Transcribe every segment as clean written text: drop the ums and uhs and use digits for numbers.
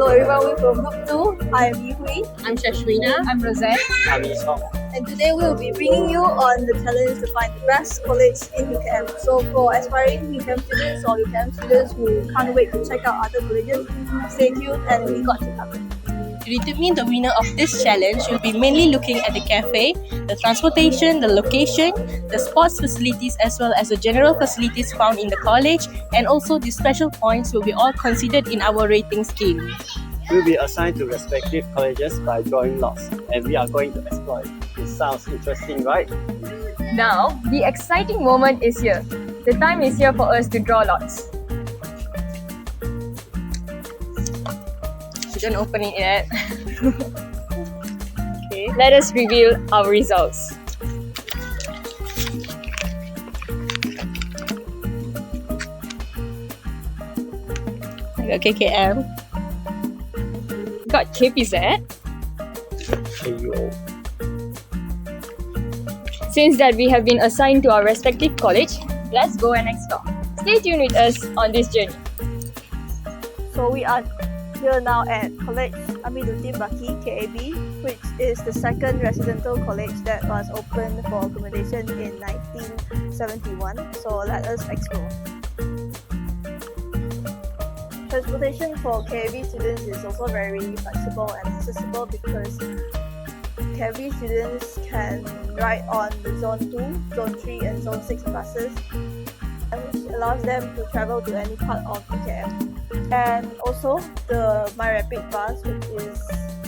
Hello everyone, we're from Group 2. I am Yihui. I'm SHASVENA. I'm ROSEANNE. I'm CHENG. And today we'll be bringing you on the challenge to find the best college in UKM. So for aspiring UKM students or UKM students who can't wait to check out other colleges, stay tuned and we got you covered. To determine the winner of this challenge, we'll be mainly looking at the cafe, the transportation, the location, the sports facilities as well as the general facilities found in the college, and also the special points will be all considered in our rating scheme. We'll be assigned to respective colleges by drawing lots, and we are going to explore it. It sounds interesting, right? Now, the exciting moment is here. The time is here for us to draw lots. We don't open it yet. Okay, let us reveal our results. I got KKM. Got KPZ. Ayo. Since that we have been assigned to our respective college, let's go and explore. Stay tuned with us on this journey. So we are here now at College Amiruddin Baki, KAB, which is the second residential college that was opened for accommodation in 1971. So let us explore. Transportation for KAB students is also very flexible and accessible because KAB students can ride on the Zone 2, Zone 3 and Zone 6 buses, which allows them to travel to any part of UKM. And also the MyRapid bus, which is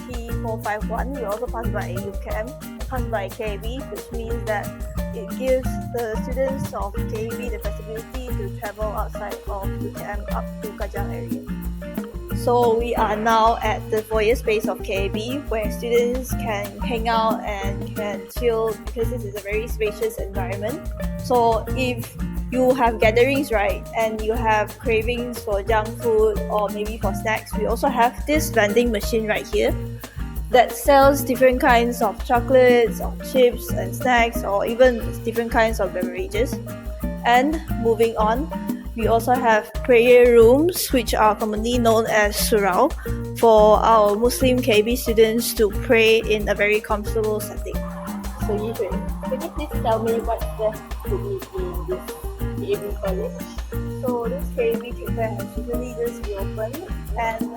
T451, will also pass by UKM, pass by KAB, which means that it gives the students of KAB the flexibility to travel outside of UKM up to Kajang area. So we are now at the foyer space of KAB, where students can hang out and can chill because this is a very spacious environment. So if you have gatherings, right, and you have cravings for junk food or maybe for snacks, we also have this vending machine right here that sells different kinds of chocolates or chips and snacks or even different kinds of beverages. And moving on, we also have prayer rooms, which are commonly known as surau, for our Muslim KAB students to pray in a very comfortable setting. So Yihui, can you please tell me what's there to eat in this KAB college? So this KAB cafe has recently just reopened and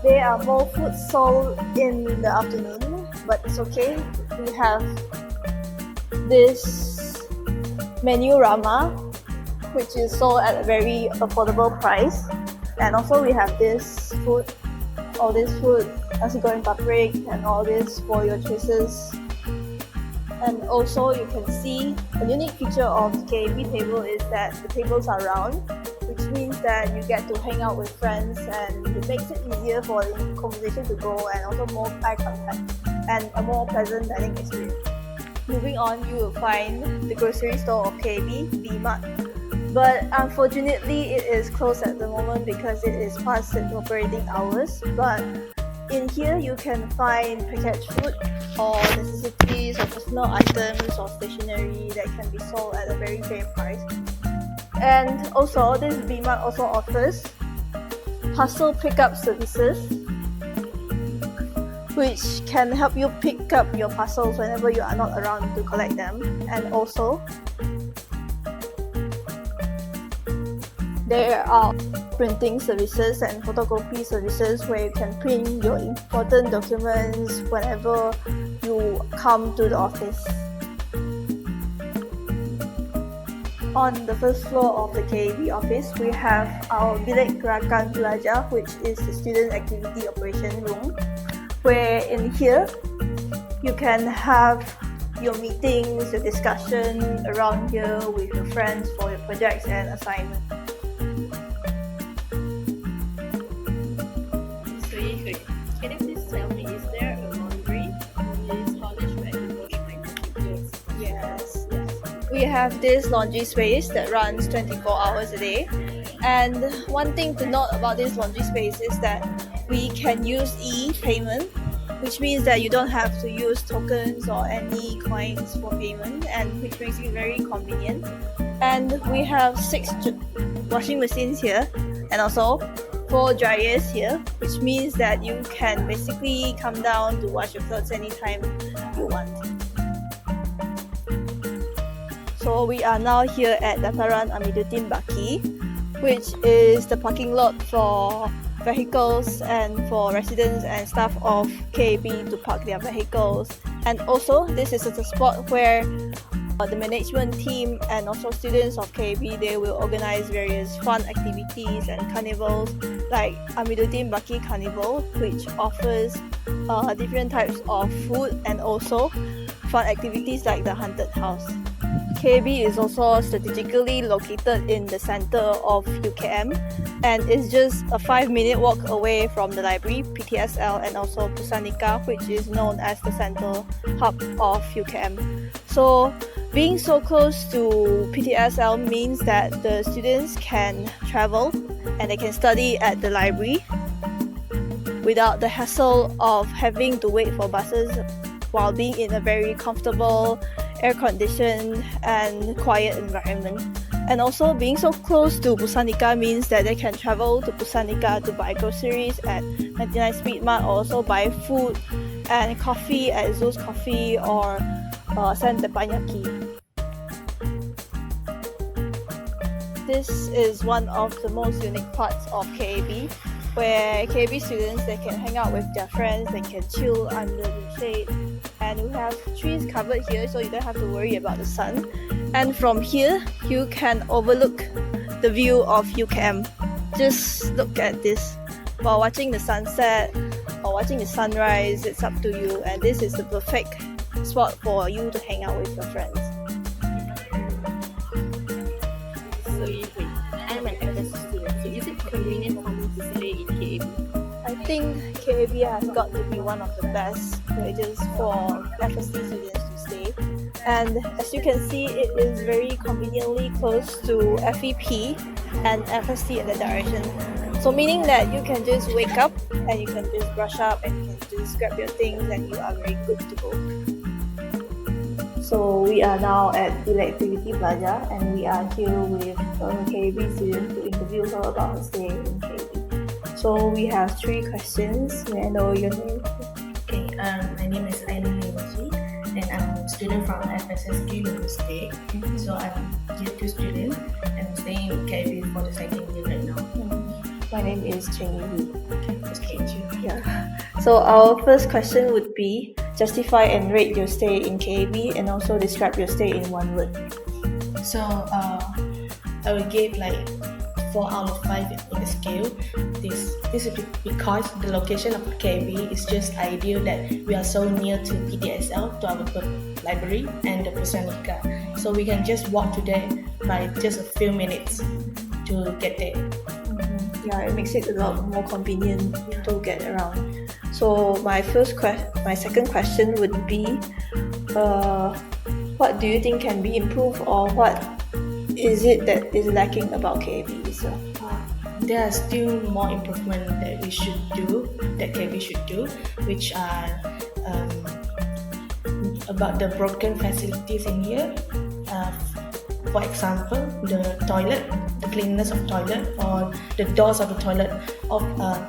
there are more food sold in the afternoon, but it's okay. We have this menu rama, which is sold at a very affordable price, and also we have this food, all this food, nasi goreng paprik and all this for your choices. And also you can see a unique feature of the KAB table is that the tables are round, which means that you get to hang out with friends and it makes it easier for the conversation to go and also more eye contact and a more pleasant dining experience. Moving on, you will find the grocery store of KAB, B-Mart. But unfortunately, it is closed at the moment because it is past its operating hours. But in here, you can find packaged food or necessities or personal items or stationery that can be sold at a very fair price. And also, this B-Mart also offers parcel pickup services, which can help you pick up your parcels whenever you are not around to collect them. And also, there are printing services and photocopy services where you can print your important documents whenever you come to the office. On the first floor of the KAB office, we have our Bilik Gerakan Pelajar, which is the student activity operation room, where in here you can have your meetings, your discussion around here with your friends for your projects and assignments. So Yihui, can you please tell me, is there a laundry in this college where I can wash my clothes? Yes. We have this laundry space that runs 24 hours a day. And one thing to note about this laundry space is that we can use e-payment, which means that you don't have to use tokens or any coins for payment, and which makes it very convenient. And we have 6 washing machines here, and also 4 dryers here, which means that you can basically come down to wash your clothes anytime you want. So we are now here at Dataran Amiruddin Baki, which is the parking lot for vehicles and for residents and staff of KAB to park their vehicles. And also this is a spot where the management team and also students of KAB, they will organize various fun activities and carnivals like Amiruddin Baki Carnival, which offers different types of food and also fun activities like the haunted house. KAB is also strategically located in the center of UKM and is just a 5-minute walk away from the library, PTSL, and also Pusanika, which is known as the central hub of UKM. So being so close to PTSL means that the students can travel and they can study at the library without the hassle of having to wait for buses while being in a very comfortable, air-conditioned and quiet environment. And also being so close to Pusanika means that they can travel to Pusanika to buy groceries at 99 Speed Mart, or also buy food and coffee at Zeus Coffee or San Teppanyaki. This is one of the most unique parts of KAB, where KAB students, they can hang out with their friends, they can chill under the shade, and we have trees covered here so you don't have to worry about the sun. And from here you can overlook the view of UKM. Just look at this while watching the sunset or watching the sunrise. It's up to you, and this is the perfect spot for you to hang out with your friends. So I'm an FS student, so is it convenient for me to stay in KAB? I think KAB has got to be one of the best places for FSC students to stay. And as you can see, it is very conveniently close to FEP and FSC in that direction. So meaning that you can just wake up and you can just brush up and you can just grab your things and you are very good to go. So we are now at Electricity Plaza and we are here with a KAB student to interview her about her stay in KAB. So we have 3 questions. May I know your name? Okay, my name is lmce and I'm a student from FSSQ University. So I'm year 2 student and I'm staying in KAB for the 2nd year right now. My name is Cheng. Nice to meet you. Yeah. So our first question would be, justify and rate your stay in KAB and also describe your stay in 1 word. So I will give like 4 out of 5 in the scale. This is because the location of KAB is just ideal that we are so near to PTSL, to our library and the Pusanika. So we can just walk to there by just a few minutes to get there. Yeah, it makes it a lot more convenient to get around. So my second question would be, what do you think can be improved, or what is it that is lacking about KAB itself? There are still more improvement that KAB should do, which are about the broken facilities in here. For example, the toilet, the cleanliness of toilet, or the doors of the toilet.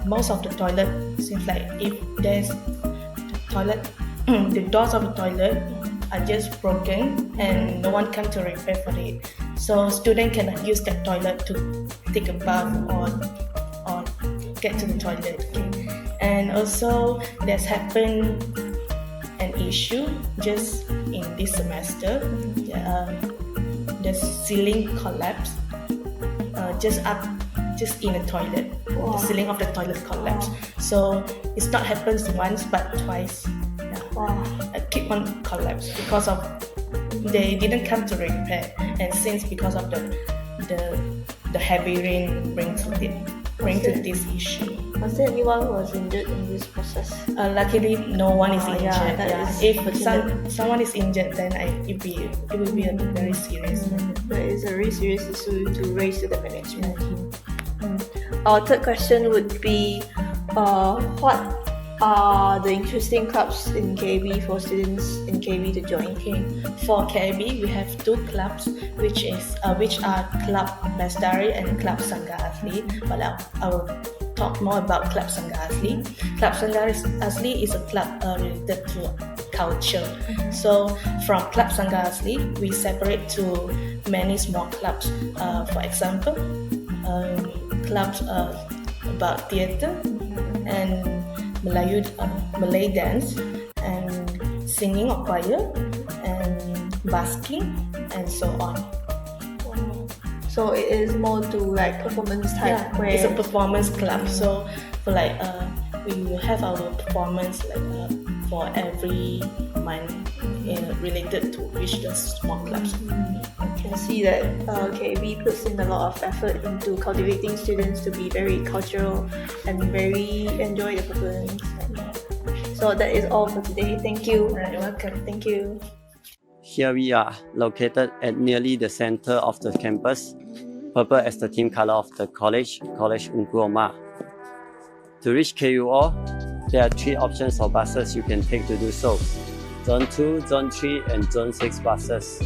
Most of the toilet seems like if there's the toilet, the doors of the toilet are just broken and no one comes to repair for it. So students cannot use that toilet to take a bath or get to the toilet. Okay? And also there's happened an issue just in this semester. The ceiling collapsed just in the toilet. Wow. The ceiling of the toilet collapsed. Wow. So it's not happened once but twice. Yeah. Wow. It keep on collapse because of they didn't come to repair, and since because of the heavy rain bring to this issue. Was there anyone who was injured in this process? Luckily, no one is injured. Yeah. If someone is injured, then it will be a very serious. That is a very serious issue to raise to the management team. Our third question would be, what are the interesting clubs in KAB for students in KAB to join? Okay. For KAB, we have 2 clubs, which are Club Bestari and Club Sangha Athlete. But talk more about Club Sangha Asli. Club Sangha Asli is a club related to culture. So from Club Sangha Asli, we separate to many small clubs. For example, clubs about theatre and Malay dance and singing or choir and basking and so on. So it is more to like performance type. Yeah, where it's a performance club. So for like we will have our performance like for every month related to which the small clubs. I can see that KAV puts in a lot of effort into cultivating students to be very cultural and very enjoy the performance. So that is all for today. Thank you. You're welcome. Thank you. Here we are, located at nearly the center of the campus. Purple as the team color of the college Ungu Omar. To reach KUO, there are 3 options of buses you can take to do so. Zone 2, Zone 3 and Zone 6 buses.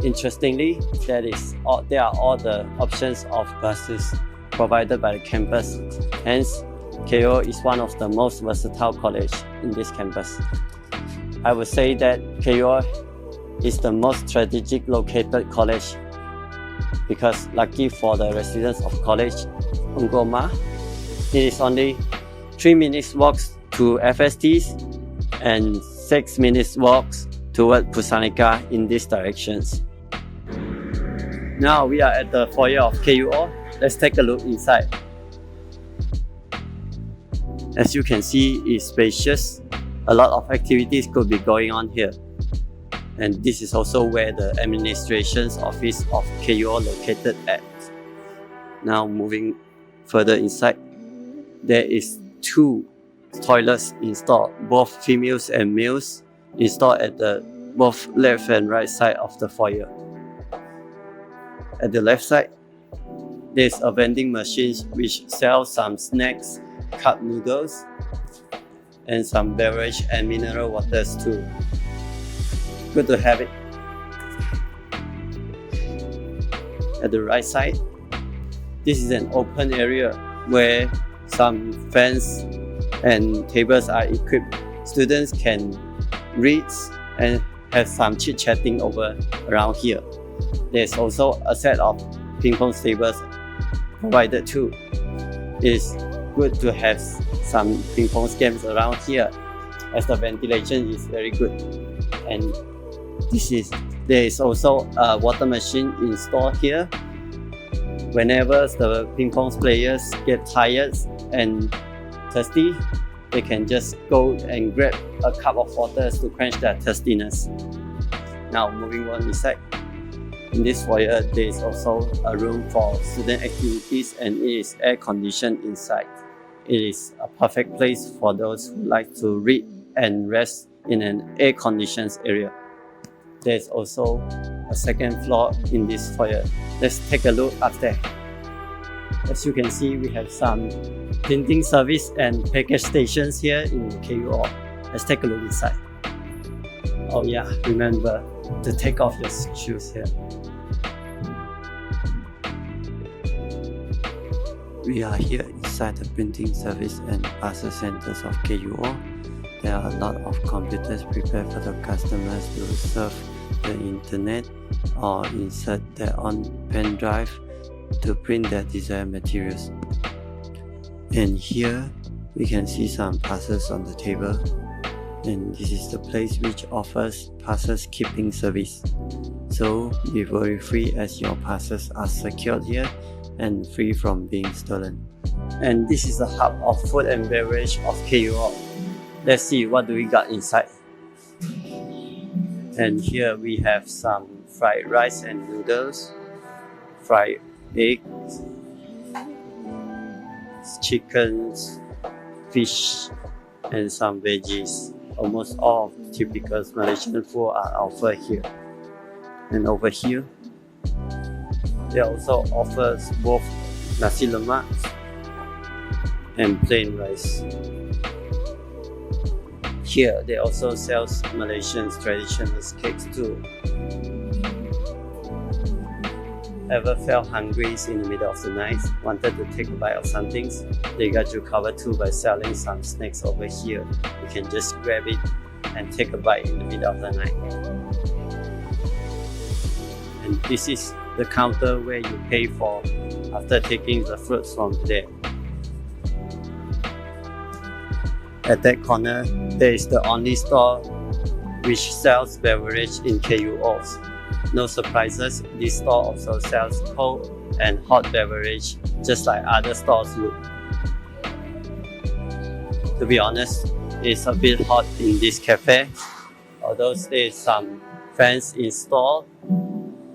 Interestingly, there are all the options of buses provided by the campus. Hence, KUO is one of the most versatile college in this campus. I would say that KUO is the most strategic located college because lucky for the residents of college Ungu Omar, it is only 3 minutes walks to FSTs and 6 minutes walks toward Pusanika in these directions. Now we are at the foyer of KUO. Let's take a look inside. As you can see, it's spacious. A lot of activities could be going on here. And this is also where the administration's office of KUO located at. Now moving further inside, there is 2 toilets installed, both females and males, installed at the both left and right side of the foyer. At the left side, there's a vending machine which sells some snacks, cup noodles, and some beverage and mineral waters too. Good to have it. At the right side, this is an open area where some fans and tables are equipped. Students can read and have some chit-chatting around here. There's also a set of ping pong tables provided too. It's good to have some ping pong games around here as the ventilation is very good. And there is also a water machine installed here. Whenever the ping pong players get tired and thirsty, they can just go and grab a cup of water to quench their thirstiness. Now moving on inside. In this foyer, there is also a room for student activities and it is air conditioned inside. It is a perfect place for those who like to read and rest in an air conditioned area. There's also a second floor in this foyer. Let's take a look upstairs. As you can see, we have some printing service and package stations here in KUO. Let's take a look inside. Oh yeah, remember to take off your shoes here. We are here inside the printing service and parcel centers of KUO. There are a lot of computers prepared for the customers to surf the internet or insert their own pen drive to print their desired materials. And here we can see some parcels on the table, and this is the place which offers parcels keeping service. So be worry free as your parcels are secured here and free from being stolen. And this is the hub of food and beverage of KUO. Let's see what do we got inside. And here we have some fried rice and noodles, fried eggs, chickens, fish, and some veggies. Almost all of the typical Malaysian food are offered here. And over here, they also offers both nasi lemak and plain rice. Here, they also sell Malaysian traditional cakes too. ever felt hungry in the middle of the night, wanted to take a bite of something, they got you covered too by selling some snacks over here. You can just grab it and take a bite in the middle of the night. And this is the counter where you pay for after taking the fruits from there. At that corner, there is the only store which sells beverage in KUOs. No surprises, this store also sells cold and hot beverage just like other stores would. To be honest, it's a bit hot in this cafe, although there is some fans installed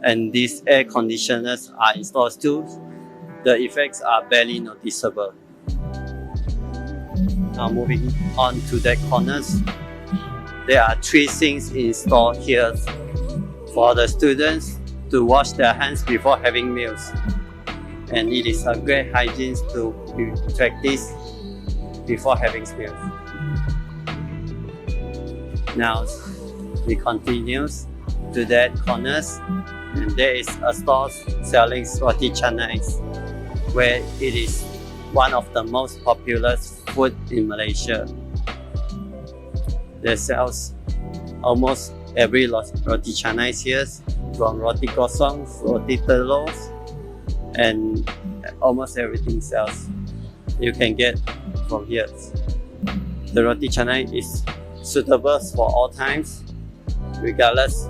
and these air conditioners are installed too. The effects are barely noticeable. Now moving on to the corners, there are 3 sinks installed here for the students to wash their hands before having meals. And it is a great hygiene to practice before having meals. Now we continue to that corners, and there is a store selling roti canai, where it is one of the most popular food in Malaysia. They sells almost every roti canai here, from roti kosong, roti telur, and almost everything sells. You can get from here. The roti canai is suitable for all times, regardless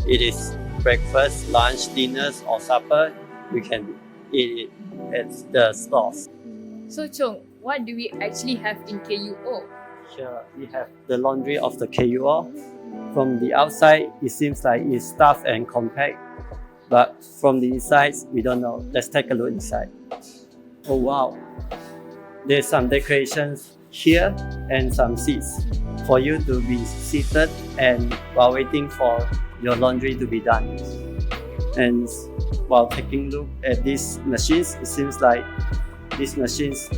it is breakfast, lunch, dinners or supper. You can eat it at the stores. So Chong, what do we actually have in KUO? Here we have the laundry of the KUO. From the outside, it seems like it's stuffed and compact, but from the inside, we don't know. Let's take a look inside. Oh wow! There's some decorations here and some seats for you to be seated and while waiting for your laundry to be done. And while taking a look at these machines, it seems like these machines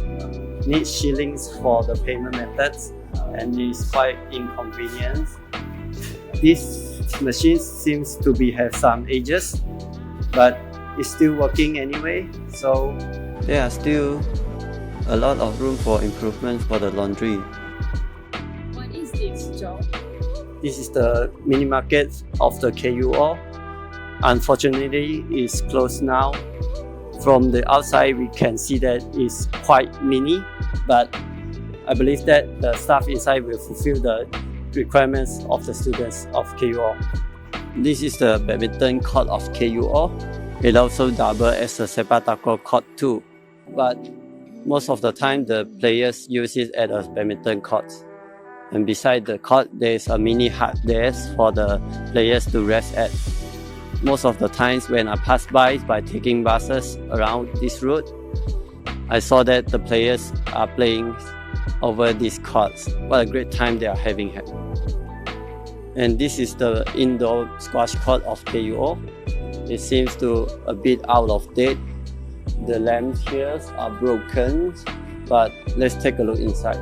need shillings for the payment methods, and it's quite inconvenient. This machine seems to have some ages, but it's still working anyway, so there are still a lot of room for improvement for the laundry. What is this, Chong? This is the mini market of the KUO. Unfortunately, it's closed now. From the outside, we can see that it's quite mini, but I believe that the staff inside will fulfill the requirements of the students of KUO. This is the badminton court of KUO. It also doubles as a sepak takraw court too, but most of the time the players use it as a badminton court. And beside the court, there is a mini hut there for the players to rest at. Most of the times when I pass by taking buses around this route, I saw that the players are playing over these courts. What a great time they are having. And this is the indoor squash court of KUO. It seems to a bit out of date. The lamps here are broken, but let's take a look inside.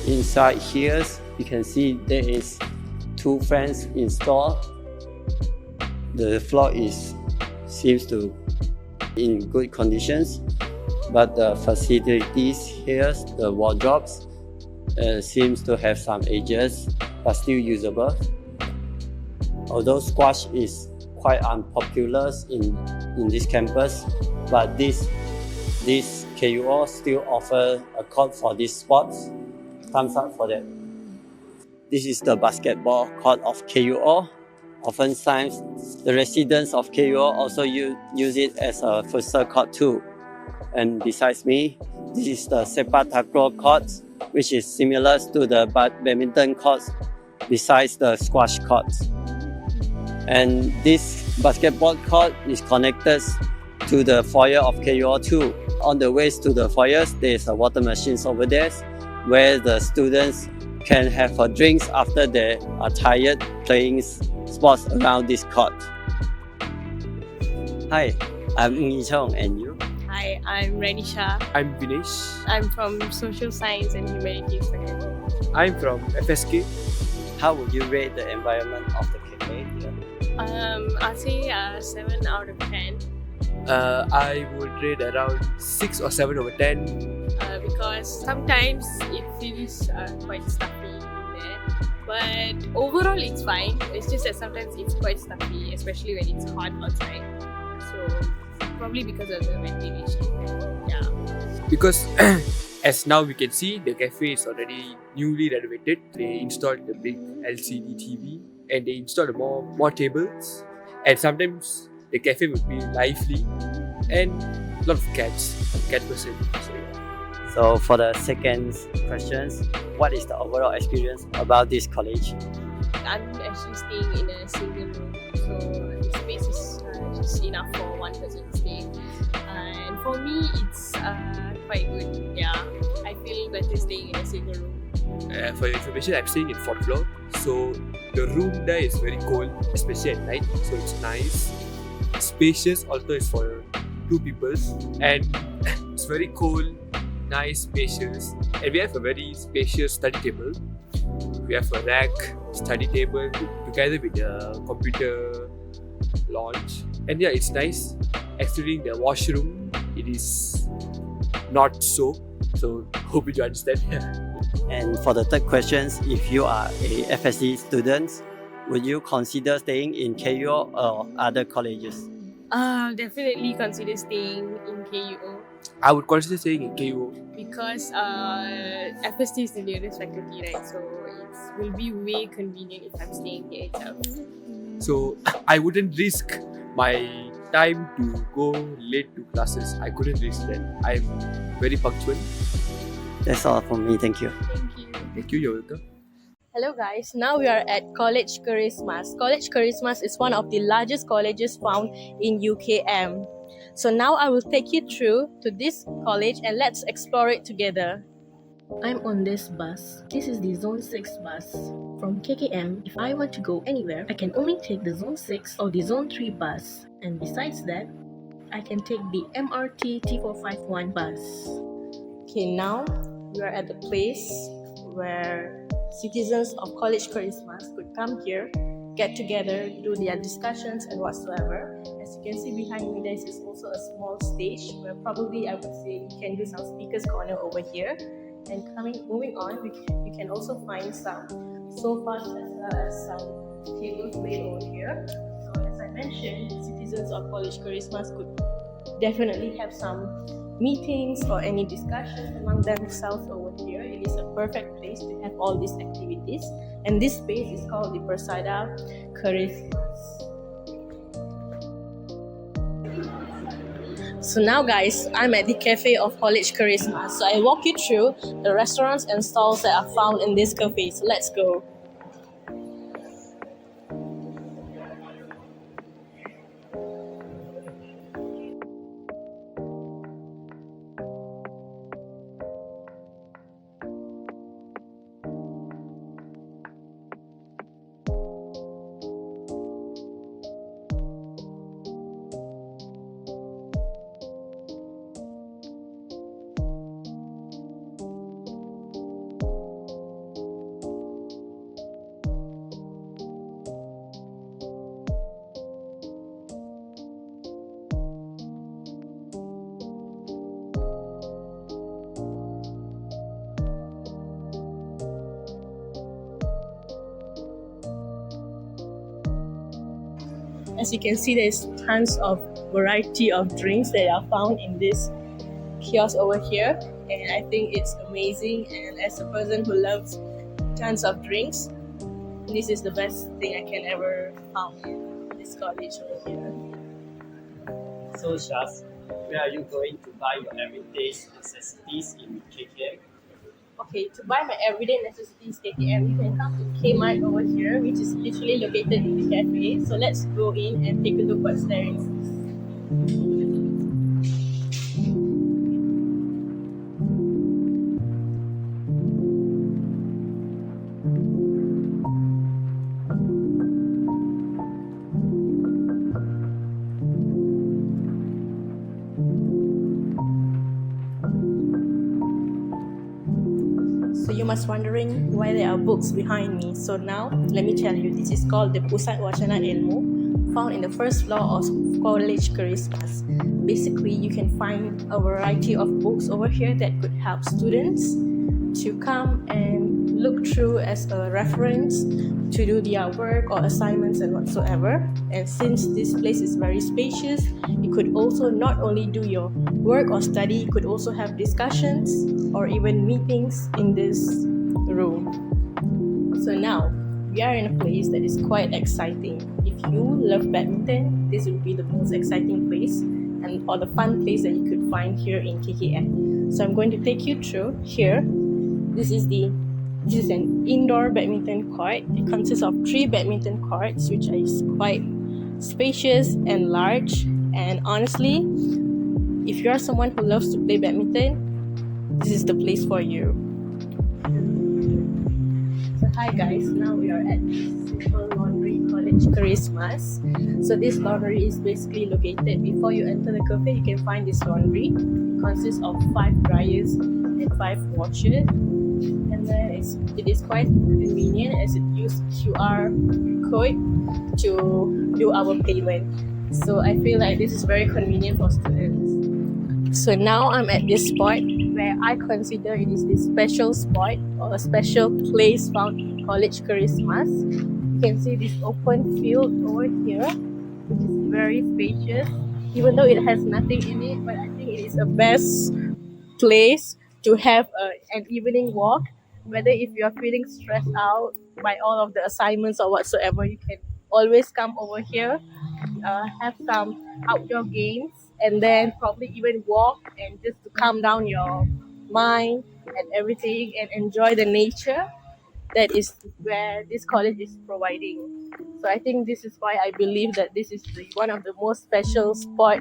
Inside here, you can see there is 2 fans installed. The floor seems to be in good conditions, but the facilities here, the wardrobes, seems to have some ages, but still usable. Although squash is quite unpopular in this campus, but this KUO still offer a court for these sports. Thumbs up for that. This is the basketball court of KUO. Oftentimes, the residents of KUO also use it as a futsal court too. And besides me, this is the sepak takraw court, which is similar to the badminton courts besides the squash court. And this basketball court is connected to the foyer of KUO too. On the way to the foyers, there is a water machines over there where the students can have a drinks after they are tired playing sports around this court. Hi, I'm Chong, and you? Hi, I'm Renisha. I'm Vinesh. I'm from Social Science and Humanities Faculty. I'm from FSK. How would you rate the environment of the cafe here? I'll say 7 out of 10 I would rate around 6 or 7 over 10. because sometimes it feels quite stuffy in there. But overall, it's fine. It's just that sometimes it's quite stuffy, especially when it's hot outside. So probably because of the ventilation. Yeah. Because as now we can see, the cafe is already newly renovated. They installed the big LCD TV and they installed more tables. And sometimes the cafe would be lively and a lot of cat person. So, yeah. So for the second questions, what is the overall experience about this college? I'm actually staying in a single room, so the space is just enough for one person to stay. And for me, it's quite good. Yeah, I feel better staying in a single room. For your information, I'm staying in 4th floor. So the room there is very cold, especially at night. So it's nice, spacious, although it's for 2 people. And it's very cold, nice, spacious. And we have a very spacious study table. We have a rack, study table, together with the computer lounge. And yeah, it's nice. Excluding the washroom, it is not so. So hope you understand. And for the third questions, if you are a FSC student, would you consider staying in KUO or other colleges? Definitely consider staying in KUO I would consider staying in KUO. because FST is the nearest faculty, right? So it will be way convenient if I'm staying here itself. So I wouldn't risk my time to go late to classes. I couldn't risk that. I'm very punctual. That's all from me. Thank you. Thank you. Thank you, you're welcome. Hello guys, now we are at College Charismas. College Charismas is one of the largest colleges found in UKM. So now I will take you through to this college and let's explore it together. I'm on this bus. This is the Zone 6 bus. From KKM, if I want to go anywhere, I can only take the Zone 6 or the Zone 3 bus. And besides that, I can take the MRT T451 bus. Okay, now we are at the place where citizens of College Charismas could come here, get together, do their discussions and whatsoever. As you can see behind me, there is also a small stage where probably I would say you can do some speakers corner over here. And moving on, you can also find some sofas as well as some tables laid over here. So as I mentioned, citizens of College Charismas could definitely have some meetings or any discussions among themselves over here. It is a perfect place to have all these activities. And this space is called the Persada Charismas. So now guys, I'm at the cafe of College Charisma. So I walk you through the restaurants and stalls that are found in this cafe. So let's go. As you can see, there's tons of variety of drinks that are found in this kiosk over here, and I think it's amazing. And as a person who loves tons of drinks, this is the best thing I can ever found in this college over here. So Shaz, where are you going to buy your everyday necessities in KKM? Okay, to buy my everyday necessities KTM, you can come to Kmart over here, which is literally located in the cafe. So let's go in and take a look what's there inside. So you must wondering why there are books behind me. So now, let me tell you, this is called the Pusat Wacana Ilmu, found in the first floor of College Charismas. Basically, you can find a variety of books over here that could help students to come and look through as a reference to do their work or assignments and whatsoever. And since this place is very spacious, you could also not only do your work or study, you could also have discussions or even meetings in this room. So now, we are in a place that is quite exciting. If you love badminton, this would be the most exciting place and or the fun place that you could find here in KKM. So I'm going to take you through here. This is an indoor badminton court. It consists of 3 badminton courts, which is quite spacious and large. And honestly, if you are someone who loves to play badminton, this is the place for you. So hi guys, now we are at Simple Laundry College Charismas. So this laundry is basically located before you enter the cafe. You can find this laundry. It consists of 5 dryers and 5 washers. And then it is quite convenient as it uses QR code to do our payment. So I feel like this is very convenient for students. So now I'm at this spot where I consider it is this special spot or a special place found in College Charismas. You can see this open field over here, which is very spacious, even though it has nothing in it, but I think it is the best place to have an evening walk. Whether if you are feeling stressed out by all of the assignments or whatsoever, you can always come over here, have some outdoor games, and then probably even walk and just to calm down your mind and everything and enjoy the nature that is where this college is providing. So I think this is why I believe that this is one of the most special spot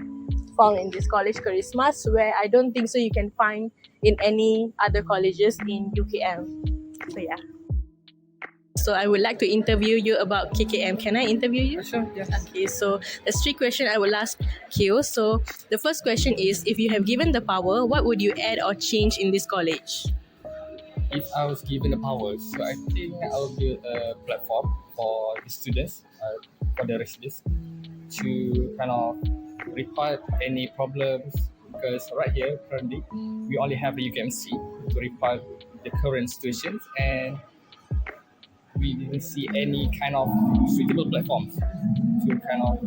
found in this College Charismas, where I don't think so you can find in any other colleges in UKM. So yeah. So I would like to interview you about KKM. Can I interview you? Sure, yes. Okay, so there's 3 questions I will ask you. So the first question is, if you have given the power, what would you add or change in this college? If I was given the power, so I think I will build a platform for the students, for the residents, to kind of report any problems, because right here currently we only have a UKMC to report the current situations, and we didn't see any kind of suitable platforms to kind of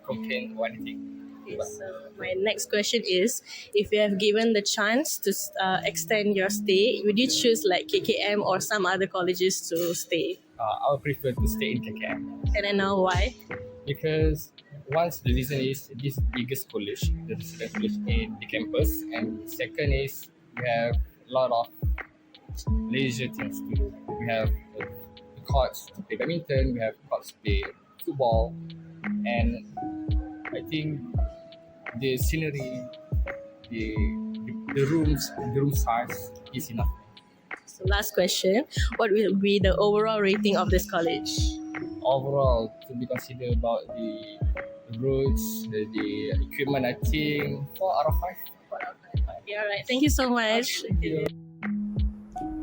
complain or anything. Okay, so my next question is, if you have given the chance to extend your stay, would you choose like KKM or some other colleges to stay? I would prefer to stay in KKM. And I know why. Because once the reason is this biggest college, the resident college in the campus, and second is we have a lot of leisure things to do. We have courts to play badminton, we have courts to play football, and I think the scenery, the room size is enough. So last question, what will be the overall rating of this college? Overall, to be considered about the roads, the equipment, I think 4 out of 5. Okay, alright. Thank you so much. Thank you.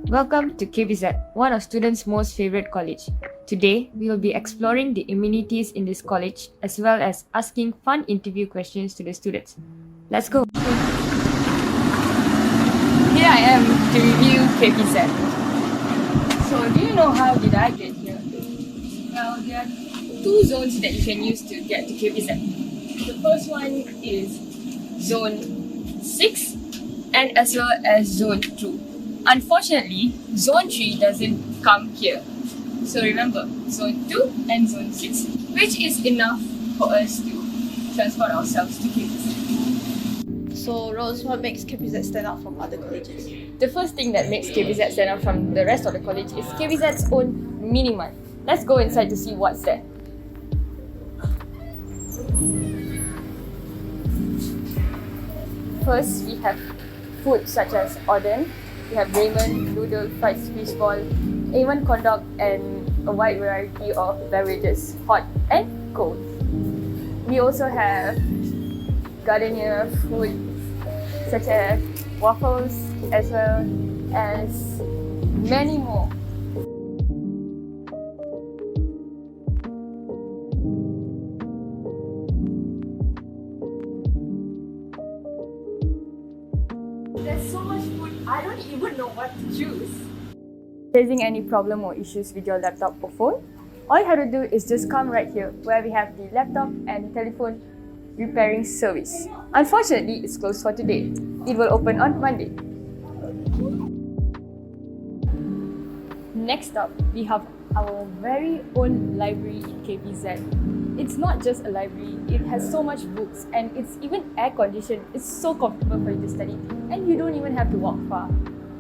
Welcome to KBZ, one of students' most favorite college. Today, we will be exploring the amenities in this college as well as asking fun interview questions to the students. Let's go! Here I am to review KBZ. So, do you know how did I get here? Well, there are 2 zones that you can use to get to KBZ. The first one is Zone 6 and as well as Zone 2. Unfortunately, Zone 3 doesn't come here. So remember, Zone 2 and Zone 6, which is enough for us to transport ourselves to KBZ. So Rose, what makes KPZ stand out from other colleges? The first thing that makes KBZ stand out from the rest of the college is KBZ's own mini-mart. Let's go inside to see what's there. First, we have food such as Oden, we have ramen, noodle, fried fish ball, even corn dog, and a wide variety of beverages, hot and cold. We also have Gardenia food such as waffles as well as many more. what to choose. Facing any problem or issues with your laptop or phone, all you have to do is just come right here where we have the laptop and telephone repairing service. Unfortunately, it's closed for today. It will open on Monday. Next up, we have our very own library in KPZ. It's not just a library, it has so much books and it's even air conditioned. It's so comfortable for you to study and you don't even have to walk far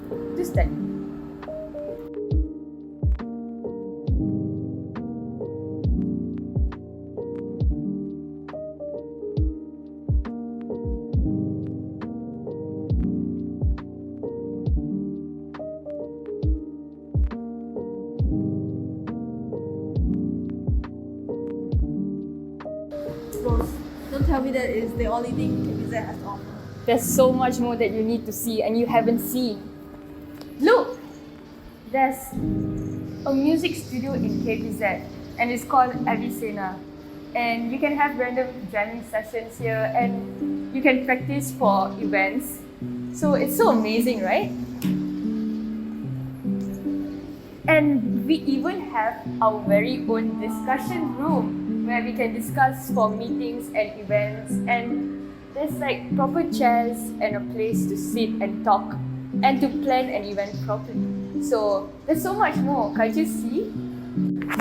to study. Rose, don't tell me that is the only thing KBZ has to offer. There's so much more that you need to see and you haven't seen. Look! There's a music studio in KPZ and it's called ROSEANNE. And you can have random jamming sessions here and you can practice for events. So it's so amazing, right? And we even have our very own discussion room where we can discuss for meetings and events, and there's like proper chairs and a place to sit and talk and to plan an event properly. So there's so much more, can't you see?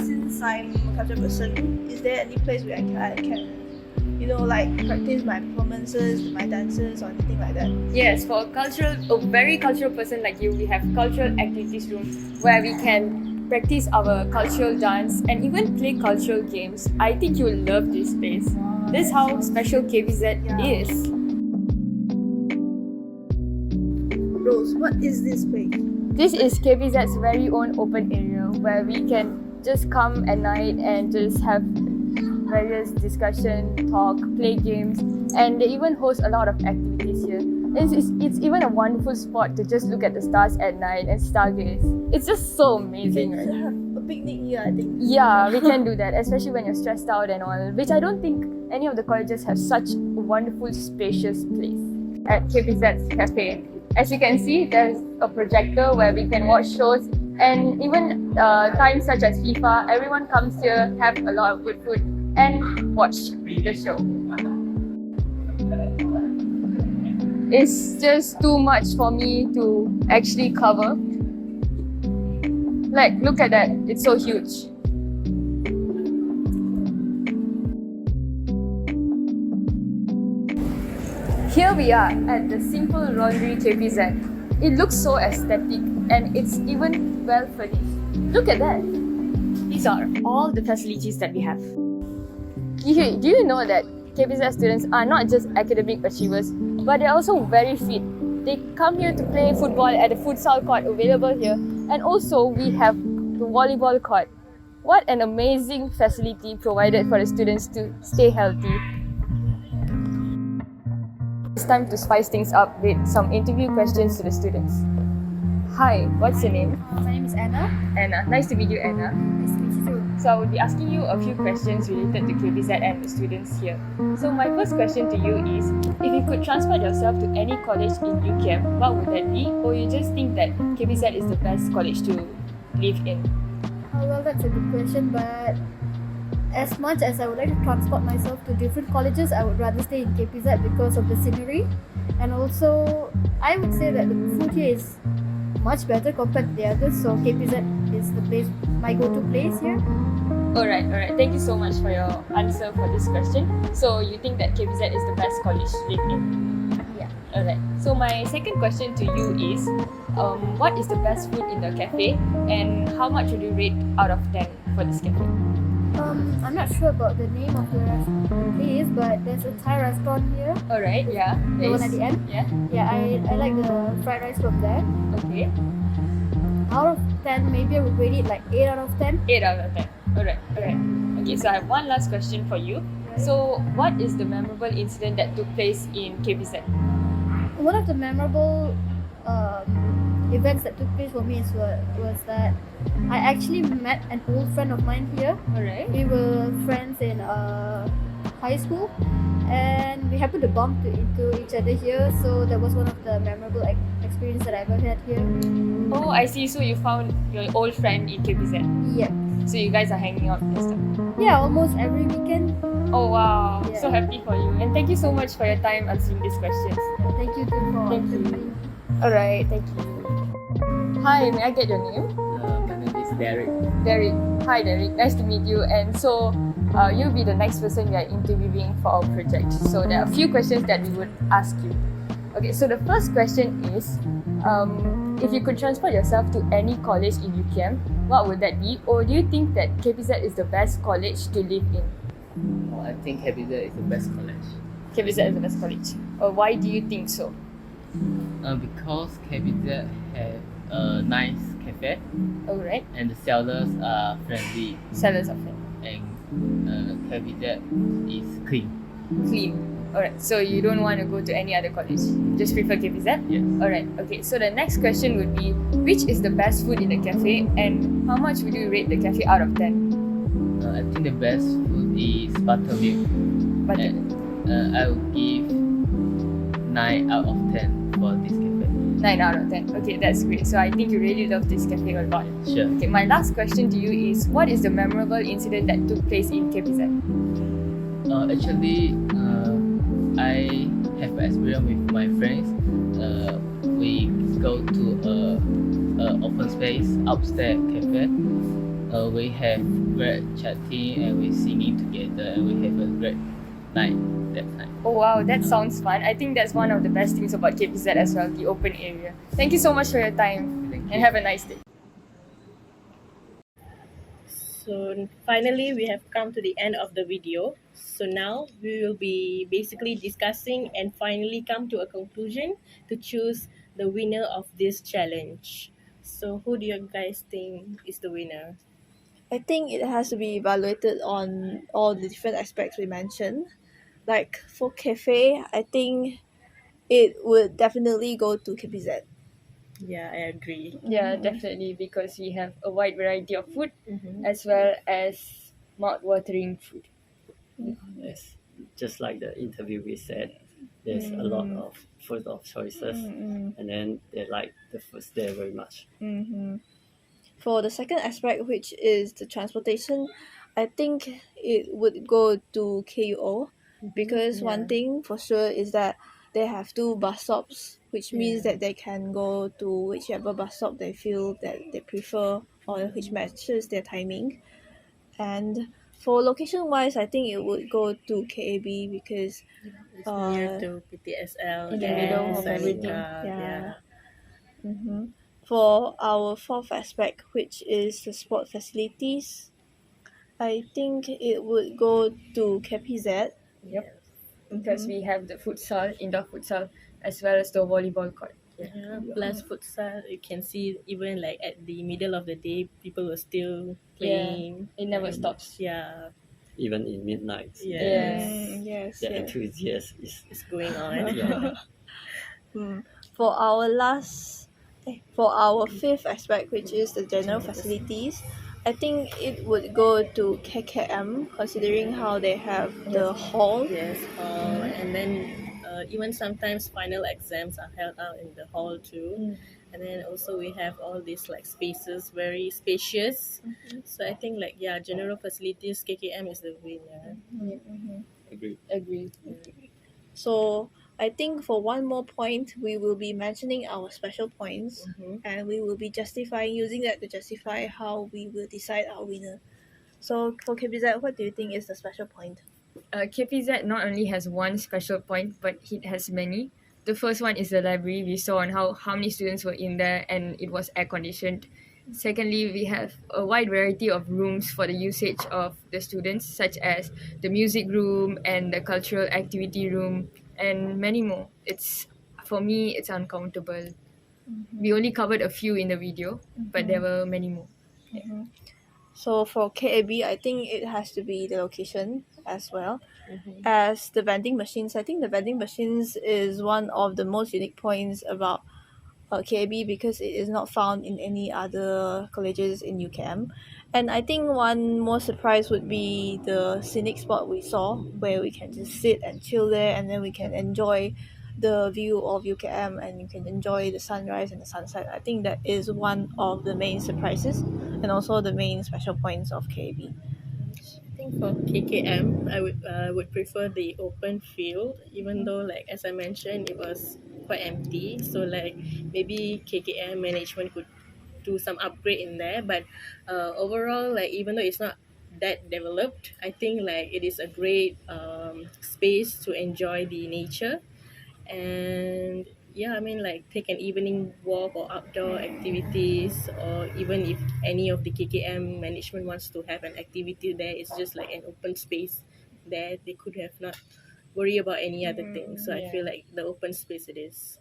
Since I'm a cultural person, is there any place where I can like practice my performances, my dances or anything like that? Yes, for a very cultural person like you, we have cultural activities room where we can practice our cultural dance and even play cultural games. I think you'll love this space. This is how special KBZ is. Rose, what is this place? This is KBZ's very own open area where we can just come at night and just have various discussion, talk, play games, and they even host a lot of activities here. It's even a wonderful spot to just look at the stars at night and stargaze. It's just so amazing, We right? can have a picnic here, I think. Yeah, we can do that, especially when you're stressed out and all, which I don't think any of the colleges have such a wonderful, spacious place. At KPZ's Cafe, as you can see, there's a projector where we can watch shows, and even times such as FIFA, everyone comes here, have a lot of good food, and watch the show. It's just too much for me to actually cover. Like, look at that, it's so huge. Here we are at the Simple Laundry KPZ. It looks so aesthetic and it's even well furnished. Look at that. These are all the facilities that we have. Do you know that KPZ students are not just academic achievers, but they're also very fit. They come here to play football at the futsal court available here, and also we have the volleyball court. What an amazing facility provided for the students to stay healthy. It's time to spice things up with some interview questions to the students. Hi, what's your name? My name is Anna. Anna. Nice to meet you, Anna. Nice to meet you too. So I will be asking you a few questions related to KBZ and the students here. So my first question to you is, if you could transport yourself to any college in UCAM, what would that be? Or you just think that KBZ is the best college to live in? Well, that's a good question, but as much as I would like to transport myself to different colleges, I would rather stay in KPZ because of the scenery. And also, I would say that the food here is much better compared to the others, so KPZ is the place, my go-to place here. Alright. Thank you so much for your answer for this question. So you think that KBZ is the best college to live in? Yeah. Alright. So my second question to you is, what is the best food in the cafe and how much would you rate out of 10 for this cafe? I'm not sure about the name of the place, but there's a Thai restaurant here. Alright, yeah. The one at the end? Yeah. Yeah, I like the fried rice from there. Okay. Out of 10, maybe I would rate it like 8 out of 10. 8 out of 10. Alright. Okay, so I have one last question for you. So what is the memorable incident that took place in KBZ? One of the memorable events that took place for me was that I actually met an old friend of mine here. Alright. We were friends in high school and we happened to bump into each other here, so that was one of the memorable experience that I've ever had here. Oh, I see. So you found your old friend in KPZ. Yeah. So you guys are hanging out and stuff. Yeah, almost every weekend. Oh wow, Yeah. so happy for you. And thank you so much for your time answering these questions. Thank you too for Thank you. interviewing. Alright, thank you. Hi, may I get your name? My name is Derek. Derek. Hi Derek, nice to meet you. And so you'll be the next person we are interviewing for our project. So there are a few questions that we would ask you. Okay, so the first question is, if you could transport yourself to any college in UKM, what would that be? Or do you think that KPZ is the best college to live in? Oh, I think KPZ is the best college. KPZ is the best college. Or why do you think so? Because KPZ have a nice cafe Alright, and the sellers are friendly sellers of it. and KPZ is clean. Clean. Alright, so you don't want to go to any other college? Just prefer KPZ? Yes. Alright, okay. So the next question would be, which is the best food in the cafe and how much would you rate the cafe out of 10? I think the best food is buttermilk. Butter. And I will give 9 out of 10 for this cafe. 9 out of 10. Okay, that's great. So I think you really love this cafe a lot. Sure. Okay, my last question to you is, what is the memorable incident that took place in KPZ? Actually, I have experience with my friends. We go to a open space upstairs cafe. We have great chatting and we singing together and we have a great night that time. Oh wow, that sounds fun. I think that's one of the best things about KPZ as well, the open area. Thank you so much for your time Thank and you. have a nice day. So finally, we have come to the end of the video. So now we will be basically discussing and finally come to a conclusion to choose the winner of this challenge. So who do you guys think is the winner? I think it has to be evaluated on all the different aspects we mentioned. Like for cafe, I think it would definitely go to KPZ. Yeah, I agree. Yeah, definitely, because we have a wide variety of food Mm-hmm. as well as mouth-watering food. Yes, just like the interview we said, there's a lot of food of choices, and then they like the foods there very much. For the second aspect, which is the transportation, I think it would go to KUO because one thing for sure is that they have 2 bus stops, which means that they can go to whichever bus stop they feel that they prefer or which matches their timing. And for location wise, I think it would go to KAB because It's near to PTSL. in the and middle of Singh, everything. Yeah. For our fourth aspect, which is the sport facilities, I think it would go to KPZ. Yep. Because we have the futsal, indoor futsal, as well as the volleyball court. Yeah, plus futsal, you can see even like at the middle of the day, people were still playing. It never And stops. Yeah, Even in midnight, yes, Yes, the yes. enthusiasm is it's going on. yeah. For our fifth aspect, which is the general facilities, I think it would go to KKM, considering how they have the hall. Yes, and then even sometimes final exams are held out in the hall too. And then also we have all these like spaces, very spacious. So I think like general facilities, KKM is the winner. Agree. Agree. So I think for one more point, we will be mentioning our special points, and we will be using that to justify how we will decide our winner. So for KBZ, what do you think is the special point? KPZ not only has one special point, but it has many. The first one is the library. We saw on how many students were in there and it was air conditioned. Secondly, we have a wide variety of rooms for the usage of the students, such as the music room and the cultural activity room and many more. For me, it's uncountable. We only covered a few in the video, but there were many more. So for KAB, I think it has to be the location as well as the vending machines. I think the vending machines is one of the most unique points about KAB because it is not found in any other colleges in UCAM. And I think one more surprise would be the scenic spot we saw where we can just sit and chill there and then we can enjoy the view of UKM and you can enjoy the sunrise and the sunset. I think that is one of the main surprises and also the main special points of KB. I think for KKM, I would prefer the open field, even though like as I mentioned, it was quite empty. So like maybe KKM management could do some upgrade in there. But overall, like even though it's not that developed, I think like it is a great space to enjoy the nature. And yeah, I mean like take an evening walk or outdoor activities, or even if any of the KKM management wants to have an activity there, it's just like an open space there. They could have not worry about any other thing. So I feel like the open space it is.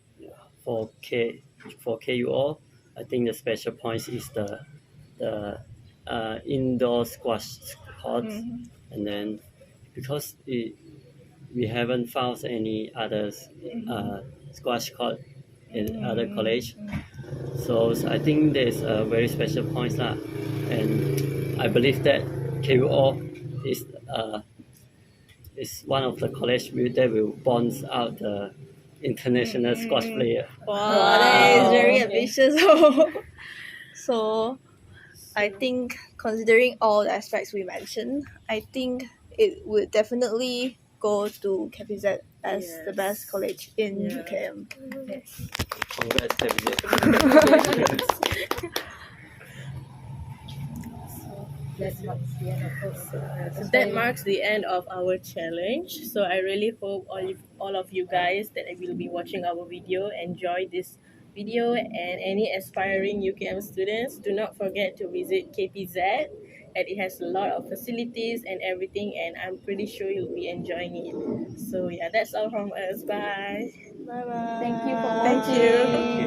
For KUO, I think the special points is the indoor squash courts, and then because we haven't found any others squash court in other college, so I think there's a very special points lah, and I believe that KUO is one of the college that will bonds out the international squash player. Wow, that is very ambitious. So I think considering all the aspects we mentioned, I think it would definitely go to KPZ as the best college in UKM. Congrats, KPZ. That marks the end of our challenge. So I really hope all of you guys that will be watching our video enjoy this video, and any aspiring UKM students, do not forget to visit KPZ, and it has a lot of facilities and everything, and I'm pretty sure you'll be enjoying it. So yeah, that's all from us. Bye. Bye bye. Thank you for Thank you. watching.